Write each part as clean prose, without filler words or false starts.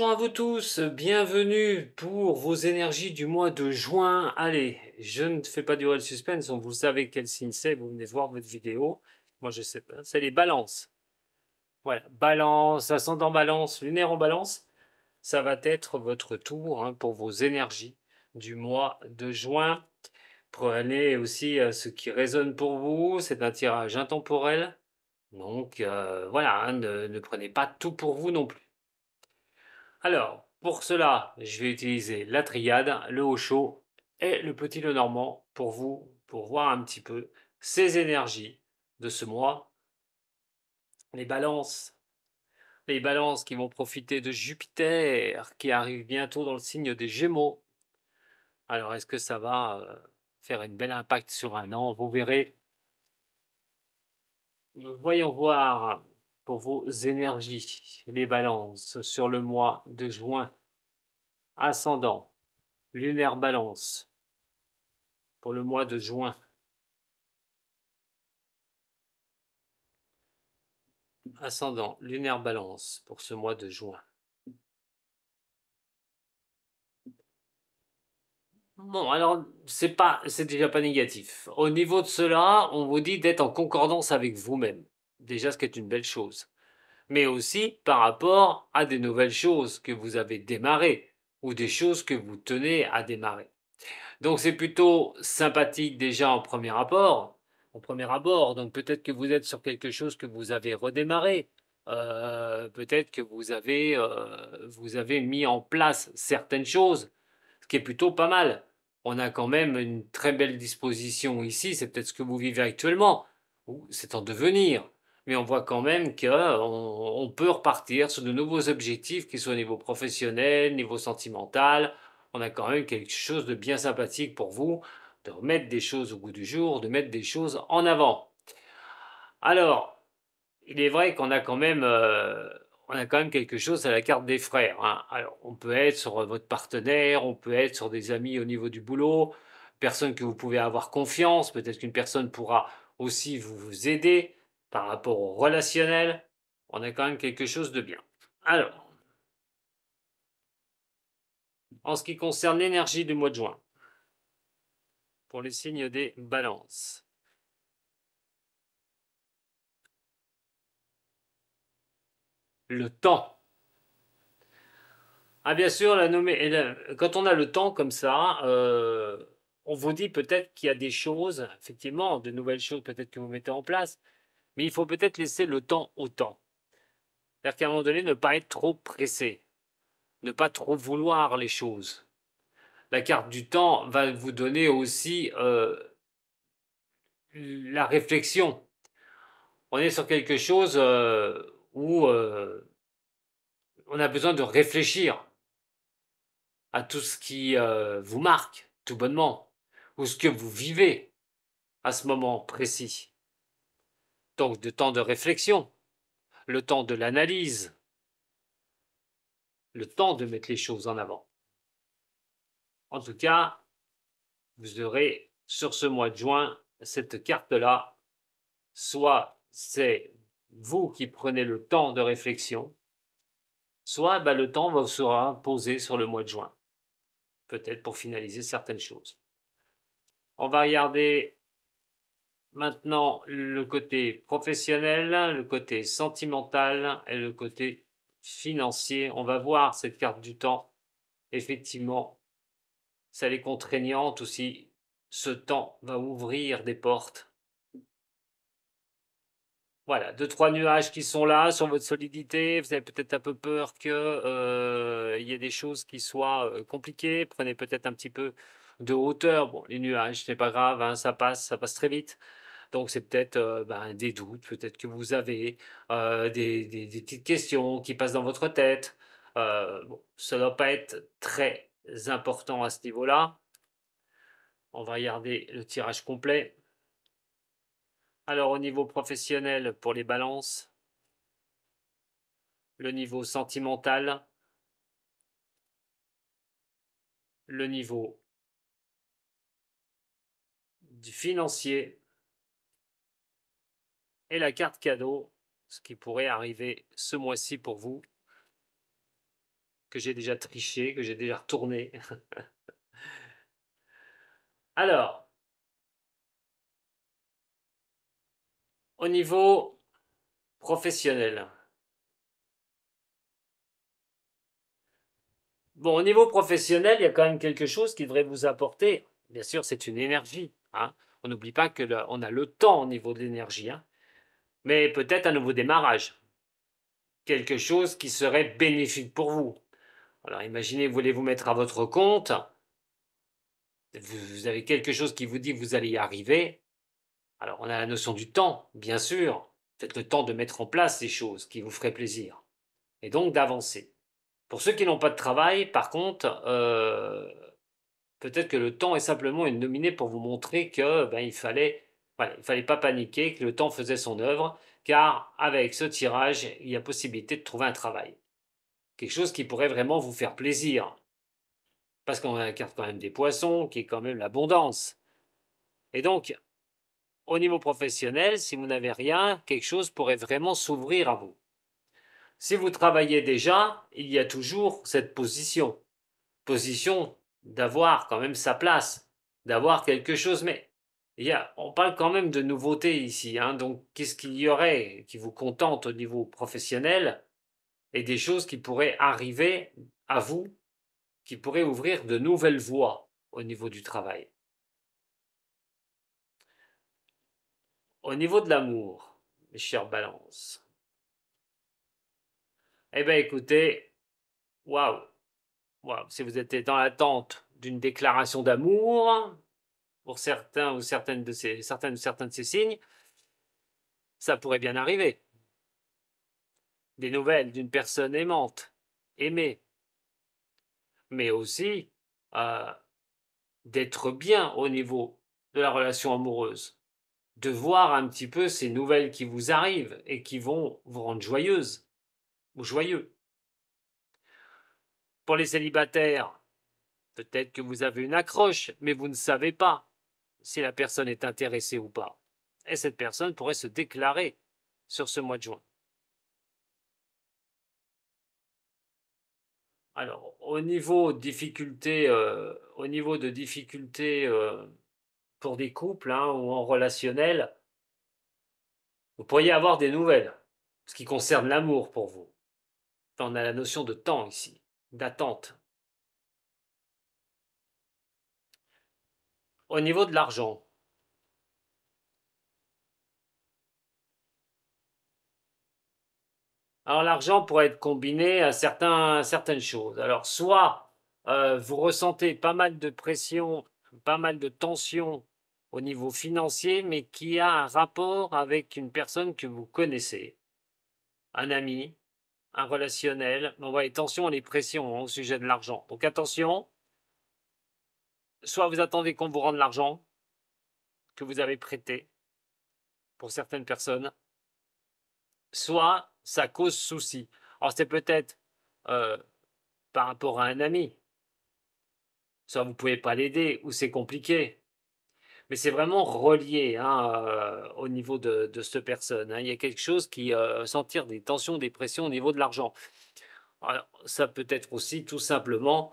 Bonjour à vous tous, bienvenue pour vos énergies du mois de juin. Allez, je ne fais pas durer le suspense, vous savez quel signe c'est, vous venez voir votre vidéo. Moi je sais pas, c'est les balances. Voilà, balance, ascendant balance, lunaire en balance. Ça va être votre tour pour vos énergies du mois de juin. Prenez aussi ce qui résonne pour vous, c'est un tirage intemporel. Donc voilà, ne prenez pas tout pour vous non plus. Alors, pour cela, je vais utiliser la triade, le haut chaud et le petit Lenormand pour vous, pour voir un petit peu ces énergies de ce mois. Les balances, les balances qui vont profiter de Jupiter qui arrive bientôt dans le signe des Gémeaux. Alors, est-ce que ça va faire un bel impact sur un an? Vous verrez. Voyons voir pour vos énergies, les balances sur le mois de juin. Ascendant, lunaire balance pour le mois de juin. Ascendant, lunaire balance pour ce mois de juin. Bon, alors, c'est déjà pas négatif. Au niveau de cela, on vous dit d'être en concordance avec vous-même. Déjà, ce qui est une belle chose. Mais aussi par rapport à des nouvelles choses que vous avez démarrées ou des choses que vous tenez à démarrer. Donc, c'est plutôt sympathique déjà en premier abord. En premier abord, donc peut-être que vous êtes sur quelque chose que vous avez redémarré. Peut-être que vous avez mis en place certaines choses, ce qui est plutôt pas mal. On a quand même une très belle disposition ici, c'est peut-être ce que vous vivez actuellement, ou c'est en devenir. Mais on voit quand même qu'on peut repartir sur de nouveaux objectifs, qu'ils soient au niveau professionnel, niveau sentimental. On a quand même quelque chose de bien sympathique pour vous, de remettre des choses au goût du jour, de mettre des choses en avant. Alors, il est vrai qu'on a quand même quelque chose à la carte des frères. Alors, on peut être sur votre partenaire, on peut être sur des amis au niveau du boulot, personne que vous pouvez avoir confiance, peut-être qu'une personne pourra aussi vous aider par rapport au relationnel. On a quand même quelque chose de bien. Alors, en ce qui concerne l'énergie du mois de juin, pour les signes des balances. Le temps. Ah bien sûr, quand on a le temps comme ça, on vous dit peut-être qu'il y a des choses, effectivement, de nouvelles choses peut-être que vous mettez en place, mais il faut peut-être laisser le temps au temps. C'est-à-dire qu'à un moment donné, ne pas être trop pressé, ne pas trop vouloir les choses. La carte du temps va vous donner aussi la réflexion. On est sur quelque chose où on a besoin de réfléchir à tout ce qui vous marque, tout bonnement, ou ce que vous vivez à ce moment précis. Donc, le temps de réflexion, le temps de l'analyse, le temps de mettre les choses en avant. En tout cas, vous aurez sur ce mois de juin cette carte-là. Soit c'est vous qui prenez le temps de réflexion, soit le temps vous sera posé sur le mois de juin, peut-être pour finaliser certaines choses. On va regarder maintenant le côté professionnel, le côté sentimental et le côté financier. On va voir cette carte du temps. Effectivement, ça est contraignante aussi. Ce temps va ouvrir des portes. Voilà, deux, trois nuages qui sont là sur votre solidité. Vous avez peut-être un peu peur qu'il y ait des choses qui soient compliquées. Prenez peut-être un petit peu de hauteur. Bon, les nuages, c'est pas grave, ça passe très vite. Donc c'est peut-être des doutes, peut-être que vous avez des petites questions qui passent dans votre tête. Bon, ça ne doit pas être très important à ce niveau-là. On va regarder le tirage complet. Alors au niveau professionnel pour les balances, le niveau sentimental, le niveau du financier et la carte cadeau, ce qui pourrait arriver ce mois-ci pour vous. que j'ai déjà triché, que j'ai déjà retourné. Alors, au niveau professionnel. Bon, au niveau professionnel, il y a quand même quelque chose qui devrait vous apporter. Bien sûr, c'est une énergie, hein. On n'oublie pas que on a le temps au niveau de l'énergie, hein. Mais peut-être un nouveau démarrage, quelque chose qui serait bénéfique pour vous. Alors imaginez, vous voulez vous mettre à votre compte, vous avez quelque chose qui vous dit que vous allez y arriver. Alors on a la notion du temps, bien sûr. Faites le temps de mettre en place ces choses qui vous feraient plaisir et donc d'avancer. Pour ceux qui n'ont pas de travail, par contre, peut-être que le temps est simplement une nominée pour vous montrer que il fallait, voilà, il fallait pas paniquer, que le temps faisait son œuvre, car avec ce tirage, il y a possibilité de trouver un travail. Quelque chose qui pourrait vraiment vous faire plaisir. Parce qu'on a la carte quand même des poissons, qui est quand même l'abondance. Et donc, au niveau professionnel, si vous n'avez rien, quelque chose pourrait vraiment s'ouvrir à vous. Si vous travaillez déjà, il y a toujours cette position d'avoir quand même sa place, d'avoir quelque chose, mais on parle quand même de nouveautés ici, hein, donc qu'est-ce qu'il y aurait qui vous contente au niveau professionnel et des choses qui pourraient arriver à vous, qui pourraient ouvrir de nouvelles voies au niveau du travail. Au niveau de l'amour, mes chers balances, eh bien écoutez, waouh, waouh, si vous êtes dans l'attente d'une déclaration d'amour, pour certains ou certaines de ces signes, ça pourrait bien arriver. Des nouvelles d'une personne aimante, aimée, mais aussi euh, d'être bien au niveau de la relation amoureuse, de voir un petit peu ces nouvelles qui vous arrivent et qui vont vous rendre joyeuse ou joyeux. Pour les célibataires, peut-être que vous avez une accroche, mais vous ne savez pas si la personne est intéressée ou pas. Et cette personne pourrait se déclarer sur ce mois de juin. Alors, au niveau de difficulté pour des couples, hein, ou en relationnel, vous pourriez avoir des nouvelles, ce qui concerne l'amour pour vous. Enfin, on a la notion de temps ici, d'attente. Au niveau de l'argent, alors l'argent pourrait être combiné à certaines choses. Alors soit vous ressentez pas mal de pression, pas mal de tension au niveau financier, mais qui a un rapport avec une personne que vous connaissez, un ami, un relationnel. On voit les tensions et les pressions, hein, au sujet de l'argent. Donc attention, soit vous attendez qu'on vous rende l'argent que vous avez prêté pour certaines personnes, soit ça cause souci. Alors c'est peut-être euh, par rapport à un ami, soit vous ne pouvez pas l'aider, ou c'est compliqué. Mais c'est vraiment relié, hein, au niveau de cette personne, hein. Il y a quelque chose qui sentir des tensions, des pressions au niveau de l'argent. Alors, ça peut être aussi tout simplement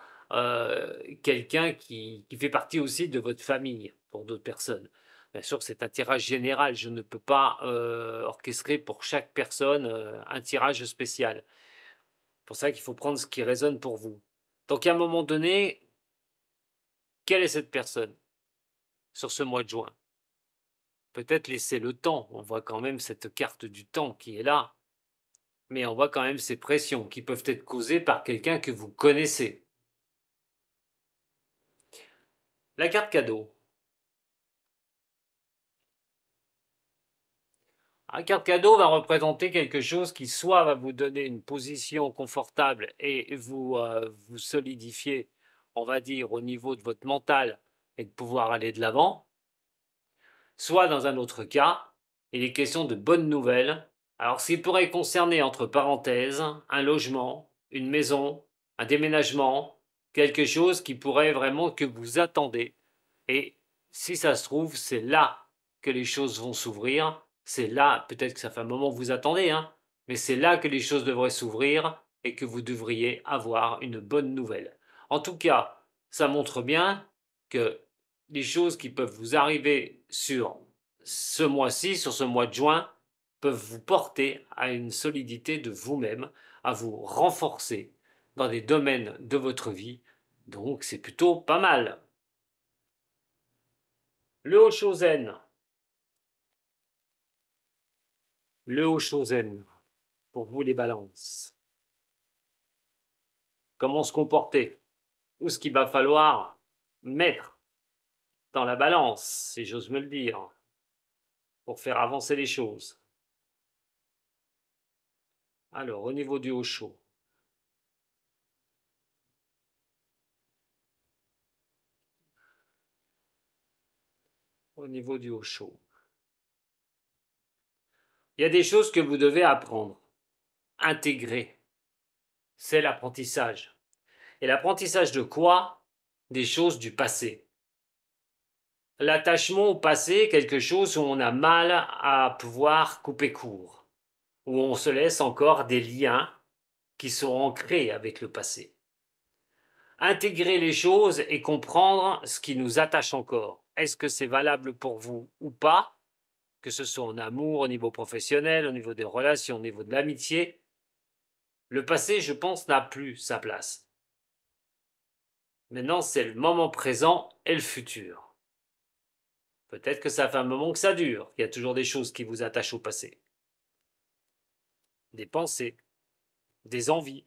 quelqu'un qui fait partie aussi de votre famille pour d'autres personnes. Bien sûr, c'est un tirage général. Je ne peux pas orchestrer pour chaque personne un tirage spécial. C'est pour ça qu'il faut prendre ce qui résonne pour vous. Donc, à un moment donné, quelle est cette personne sur ce mois de juin? Peut-être laisser le temps. On voit quand même cette carte du temps qui est là. Mais on voit quand même ces pressions qui peuvent être causées par quelqu'un que vous connaissez. La carte cadeau. La carte cadeau va représenter quelque chose qui soit va vous donner une position confortable et vous solidifier, on va dire, au niveau de votre mental et de pouvoir aller de l'avant. Soit dans un autre cas, il est question de bonnes nouvelles. Alors, ce qui pourrait concerner, entre parenthèses, un logement, une maison, un déménagement, quelque chose qui pourrait vraiment que vous attendez. Et si ça se trouve, c'est là que les choses vont s'ouvrir. C'est là, peut-être que ça fait un moment que vous attendez, hein, mais c'est là que les choses devraient s'ouvrir et que vous devriez avoir une bonne nouvelle. En tout cas, ça montre bien que les choses qui peuvent vous arriver sur ce mois-ci, sur ce mois de juin, peuvent vous porter à une solidité de vous-même, à vous renforcer dans des domaines de votre vie. Donc c'est plutôt pas mal. Le Hoshozen. Le Hoshozen, pour vous les balances. Comment se comporter? Ou ce qu'il va falloir mettre dans la balance, si j'ose me le dire, pour faire avancer les choses. Alors, au niveau du Osho, au niveau du Osho, il y a des choses que vous devez apprendre, intégrer. C'est l'apprentissage. Et l'apprentissage de quoi? Des choses du passé. L'attachement au passé est quelque chose où on a mal à pouvoir couper court, où on se laisse encore des liens qui sont ancrés avec le passé. Intégrer les choses et comprendre ce qui nous attache encore. Est-ce que c'est valable pour vous ou pas? Que ce soit en amour, au niveau professionnel, au niveau des relations, au niveau de l'amitié. Le passé, je pense, n'a plus sa place. Maintenant, c'est le moment présent et le futur. Peut-être que ça fait un moment que ça dure, qu'il y a toujours des choses qui vous attachent au passé. Des pensées, des envies.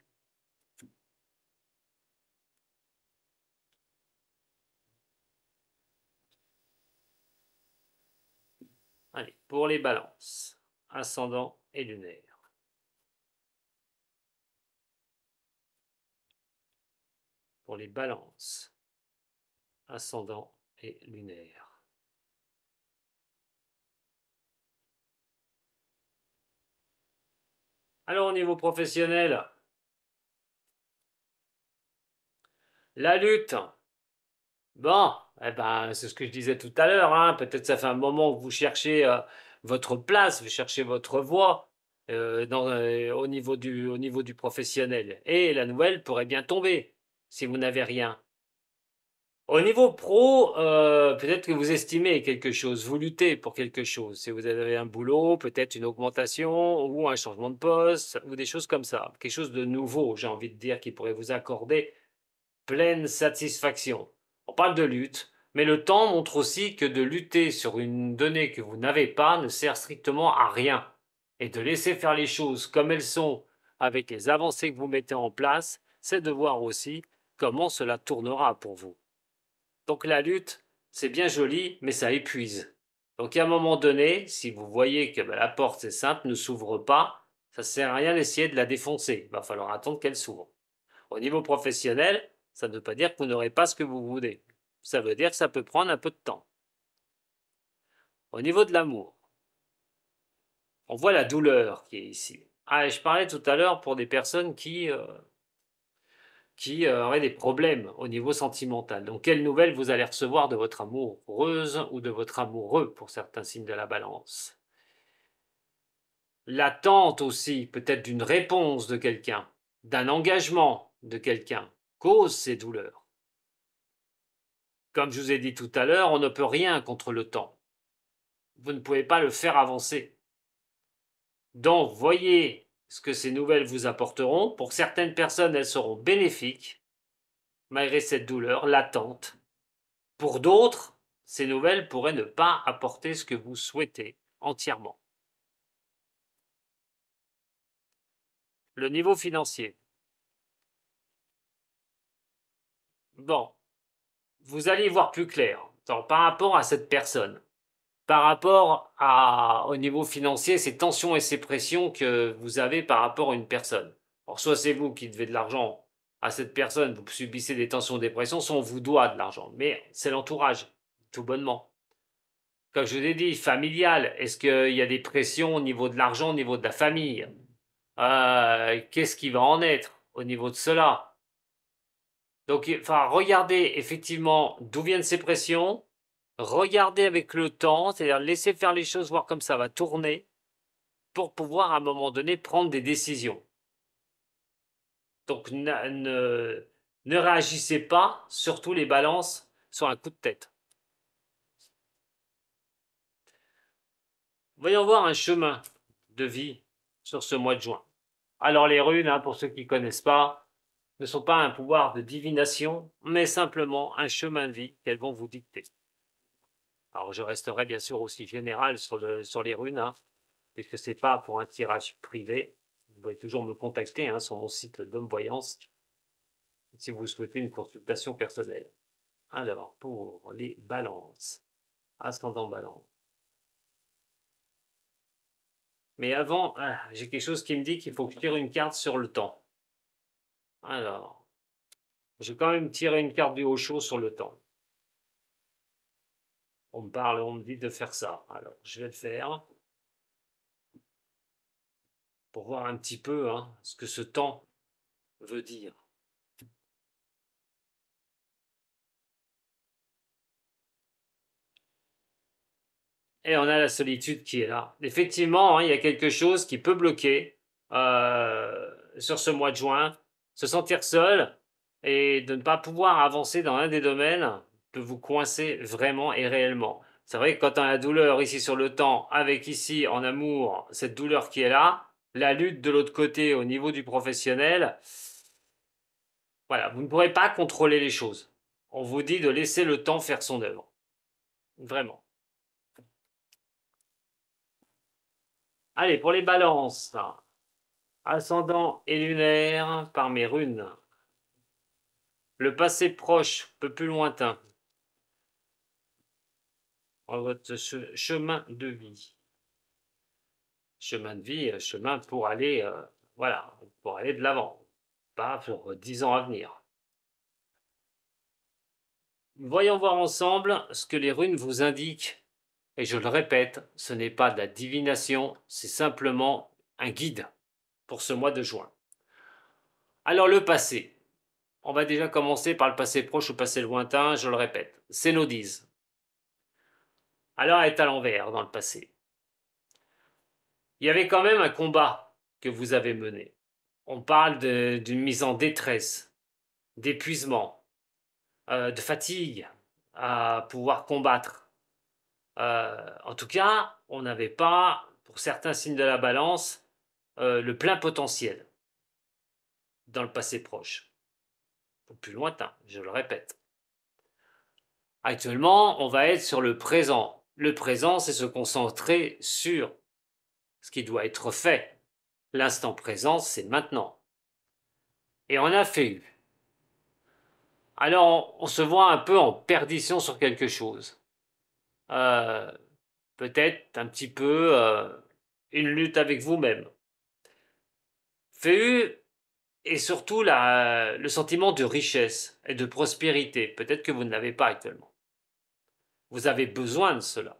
Allez, pour les balances, ascendant et lunaire. Pour les balances, ascendant et lunaire. Alors au niveau professionnel, la lutte, bon, eh ben, c'est ce que je disais tout à l'heure, hein. Peut-être ça fait un moment que vous cherchez votre place, vous cherchez votre voie au niveau du professionnel. Et la nouvelle pourrait bien tomber si vous n'avez rien. Au niveau pro, peut-être que vous estimez quelque chose, vous luttez pour quelque chose. Si vous avez un boulot, peut-être une augmentation ou un changement de poste ou des choses comme ça. Quelque chose de nouveau, j'ai envie de dire, qui pourrait vous accorder pleine satisfaction. On parle de lutte, mais le temps montre aussi que de lutter sur une donnée que vous n'avez pas ne sert strictement à rien. Et de laisser faire les choses comme elles sont avec les avancées que vous mettez en place, c'est de voir aussi comment cela tournera pour vous. Donc la lutte, c'est bien joli, mais ça épuise. Donc à un moment donné, si vous voyez que la porte, c'est simple, ne s'ouvre pas, ça ne sert à rien d'essayer de la défoncer. Il va falloir attendre qu'elle s'ouvre. Au niveau professionnel, ça ne veut pas dire que vous n'aurez pas ce que vous voulez. Ça veut dire que ça peut prendre un peu de temps. Au niveau de l'amour, on voit la douleur qui est ici. Ah, je parlais tout à l'heure pour des personnes qui auraient des problèmes au niveau sentimental. Donc, quelles nouvelles vous allez recevoir de votre amoureuse ou de votre amoureux pour certains signes de la balance? L'attente aussi, peut-être d'une réponse de quelqu'un, d'un engagement de quelqu'un, cause ces douleurs. Comme je vous ai dit tout à l'heure, on ne peut rien contre le temps. Vous ne pouvez pas le faire avancer. Donc, voyez ce que ces nouvelles vous apporteront. Pour certaines personnes, elles seront bénéfiques, malgré cette douleur, l'attente. Pour d'autres, ces nouvelles pourraient ne pas apporter ce que vous souhaitez entièrement. Le niveau financier. Bon, vous allez y voir plus clair. Alors, par rapport à cette personne, par rapport au niveau financier, ces tensions et ces pressions que vous avez par rapport à une personne. Alors, soit c'est vous qui devez de l'argent à cette personne, vous subissez des tensions, des pressions, soit on vous doit de l'argent. Mais c'est l'entourage, tout bonnement. Comme je vous ai dit, familial, est-ce qu'il y a des pressions au niveau de l'argent, au niveau de la famille? Qu'est-ce qui va en être au niveau de cela? Donc, enfin, regardez effectivement d'où viennent ces pressions, regardez avec le temps, c'est-à-dire laisser faire les choses, voir comme ça va tourner, pour pouvoir à un moment donné prendre des décisions. Donc ne réagissez pas, surtout les balances, sur un coup de tête. Voyons voir un chemin de vie sur ce mois de juin. Alors les runes, pour ceux qui ne connaissent pas, ne sont pas un pouvoir de divination, mais simplement un chemin de vie qu'elles vont vous dicter. Alors je resterai bien sûr aussi général sur les runes, puisque ce n'est pas pour un tirage privé. Vous pouvez toujours me contacter sur mon site d'Homme Voyance si vous souhaitez une consultation personnelle. Alors, pour les balances, ascendant balance. Mais avant, j'ai quelque chose qui me dit qu'il faut que je tire une carte sur le temps. Alors, je vais quand même tirer une carte du haut chaud sur le temps. On me parle, on me dit de faire ça. Alors, je vais le faire. Pour voir un petit peu ce que ce temps veut dire. Et on a la solitude qui est là. Effectivement, il y a quelque chose qui peut bloquer sur ce mois de juin. Se sentir seul et de ne pas pouvoir avancer dans un des domaines peut vous coincer vraiment et réellement. C'est vrai que quand on a la douleur ici sur le temps, avec ici en amour, cette douleur qui est là, la lutte de l'autre côté au niveau du professionnel, voilà, vous ne pourrez pas contrôler les choses. On vous dit de laisser le temps faire son œuvre. Vraiment. Allez, pour les balances, ascendant et lunaire par mes runes. Le passé proche, peu plus lointain. Votre chemin de vie. Chemin de vie, chemin pour aller, voilà, pour aller de l'avant, pas pour 10 ans à venir. Voyons voir ensemble ce que les runes vous indiquent. Et je le répète, ce n'est pas de la divination, c'est simplement un guide pour ce mois de juin. Alors le passé. On va déjà commencer par le passé proche ou passé lointain, je le répète. C'est nos 10. Alors elle est à l'envers dans le passé. Il y avait quand même un combat que vous avez mené. On parle d'une mise en détresse, d'épuisement, de fatigue à pouvoir combattre. En tout cas, on n'avait pas, pour certains signes de la balance, le plein potentiel dans le passé proche. Ou plus lointain, je le répète. Actuellement, on va être sur le présent. Le présent, c'est se concentrer sur ce qui doit être fait. L'instant présent, c'est maintenant. Et on a fait eu. Alors, on se voit un peu en perdition sur quelque chose. Peut-être un petit peu une lutte avec vous-même. Fait eu, et surtout le sentiment de richesse et de prospérité. Peut-être que vous ne l'avez pas actuellement. Vous avez besoin de cela.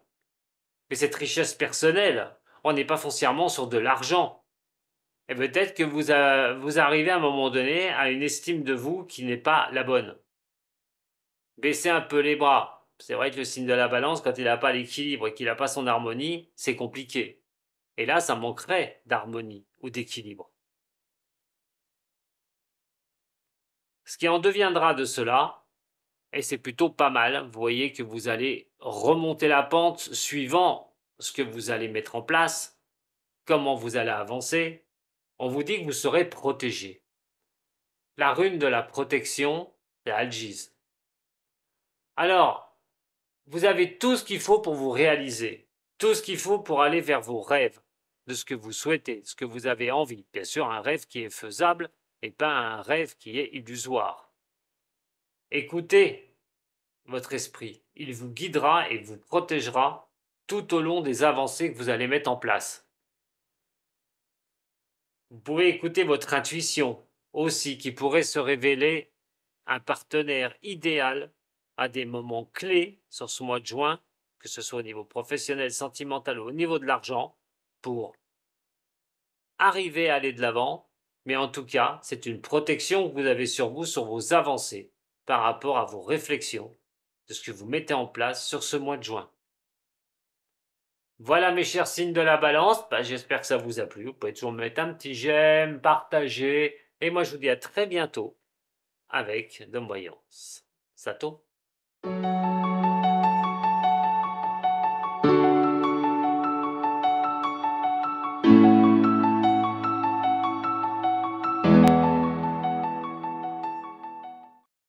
Mais cette richesse personnelle, on n'est pas foncièrement sur de l'argent. Et peut-être que vous arrivez à un moment donné à une estime de vous qui n'est pas la bonne. Baissez un peu les bras. C'est vrai que le signe de la balance, quand il n'a pas l'équilibre et qu'il n'a pas son harmonie, c'est compliqué. Et là, ça manquerait d'harmonie ou d'équilibre. Ce qui en deviendra de cela, et c'est plutôt pas mal, vous voyez que vous allez remonter la pente suivant ce que vous allez mettre en place, comment vous allez avancer. On vous dit que vous serez protégé. La rune de la protection, c'est Algise. Alors, vous avez tout ce qu'il faut pour vous réaliser, tout ce qu'il faut pour aller vers vos rêves, de ce que vous souhaitez, de ce que vous avez envie. Bien sûr, un rêve qui est faisable et pas un rêve qui est illusoire. Écoutez votre esprit, il vous guidera et vous protégera tout au long des avancées que vous allez mettre en place. Vous pouvez écouter votre intuition aussi, qui pourrait se révéler un partenaire idéal à des moments clés sur ce mois de juin, que ce soit au niveau professionnel, sentimental ou au niveau de l'argent, pour arriver à aller de l'avant. Mais en tout cas, c'est une protection que vous avez sur vous, sur vos avancées, par rapport à vos réflexions, de ce que vous mettez en place sur ce mois de juin. Voilà mes chers signes de la balance, j'espère que ça vous a plu. Vous pouvez toujours mettre un petit j'aime, partager, Et moi, je vous dis à très bientôt avec de voyance. Sato.